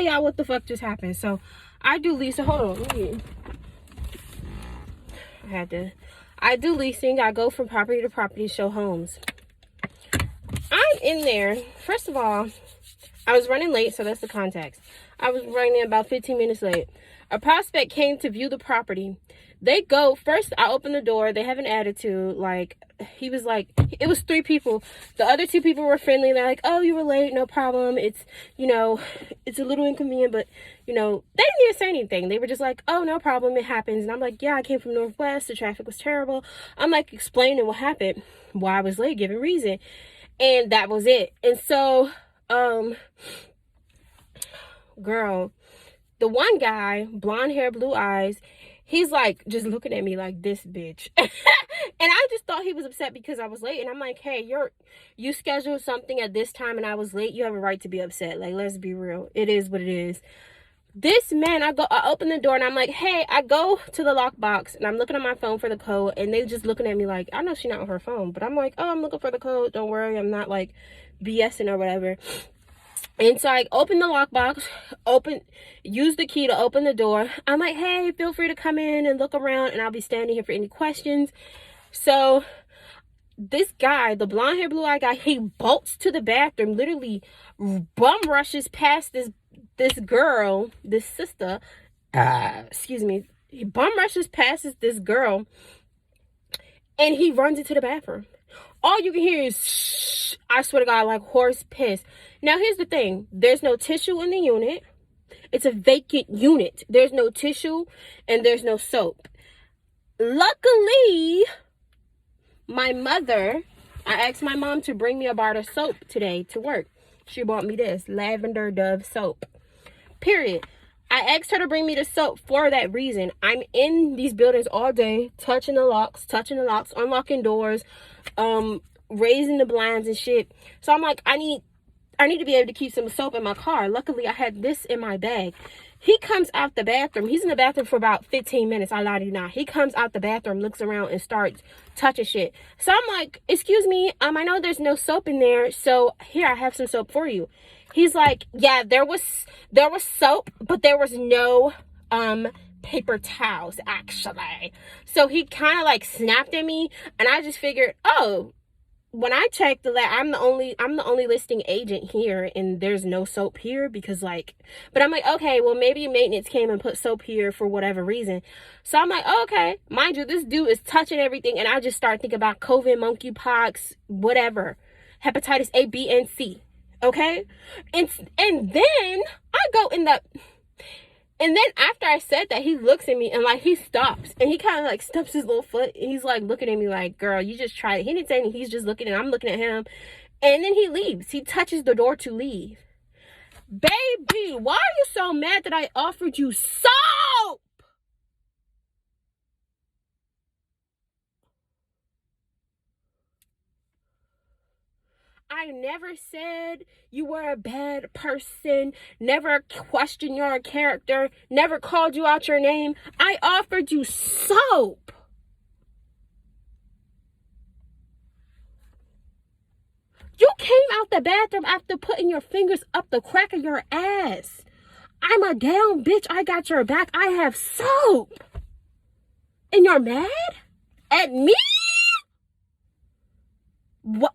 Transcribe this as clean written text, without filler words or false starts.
y'all what the fuck just happened. So I do leasing. Hold on. I do leasing. I go from property to property, show homes. I'm in there. First of all, I was running late, so that's the context. I was running about 15 minutes late. A prospect came to view the property. They go, first I open the door. They have an attitude. Like, he was like, it was 3 people. The other 2 people were friendly. They're like, oh, you were late. No problem. It's, you know, it's a little inconvenient, but, you know, they didn't even say anything. They were just like, oh, no problem. It happens. And I'm like, yeah, I came from Northwest. The traffic was terrible. I'm like explaining what happened, why I was late, giving reason. And that was it. And so, girl, the one guy, blonde hair, blue eyes, he's like just looking at me like, this bitch. And I just thought he was upset because I was late. And I'm like, hey, you scheduled something at this time and I was late. You have a right to be upset. Like, let's be real. It is what it is. This man, I open the door and I'm like, hey, I go to the lockbox and I'm looking at my phone for the code, and they just looking at me like, I know she's not on her phone, but I'm like, oh, I'm looking for the code. Don't worry, I'm not like BSing or whatever. And so I open the lockbox, use the key to open the door. I'm like, hey, feel free to come in and look around, and I'll be standing here for any questions. So this guy, the blonde hair, blue eye guy, he bolts to the bathroom, literally bum rushes past this girl, this sister, he bum rushes past this girl, and he runs into the bathroom. All you can hear is shh, I swear to God, like horse piss. Now here's the thing, there's no tissue in the unit. It's a vacant unit. There's no tissue and there's no soap. Luckily, my mother, I asked my mom to bring me a bar of soap today to work. She bought me this Lavender Dove soap. Period. I asked her to bring me the soap for that reason. I'm in these buildings all day, touching the locks, unlocking doors, raising the blinds and shit. So I'm like, I need to be able to keep some soap in my car. Luckily, I had this in my bag. He comes out the bathroom. He's in the bathroom for about 15 minutes. I lie to you not. He comes out the bathroom, looks around, and starts touching shit. So I'm like, excuse me, I know there's no soap in there, so here, I have some soap for you. He's like, yeah, there was soap, but there was no paper towels, actually. So he kind of like snapped at me, and I just figured, oh, when I checked I'm the only listing agent here, and there's no soap here because like, but I'm like, okay, well, maybe maintenance came and put soap here for whatever reason. So I'm like, oh, okay, mind you, this dude is touching everything, and I just start thinking about COVID, monkeypox, whatever, hepatitis A, B, and C. Okay, and then I go in the. And then after I said that, he looks at me and like he stops, and he kind of like stumps his little foot, and he's like looking at me like, girl, you just tried it. He didn't say anything. He's just looking, and I'm looking at him. And then he leaves. He touches the door to leave. Baby, why are you so mad that I offered you soap? I never said you were a bad person, never questioned your character, never called you out your name. I offered you soap. You came out the bathroom after putting your fingers up the crack of your ass. I'm a down bitch. I got your back. I have soap. And you're mad at me? What?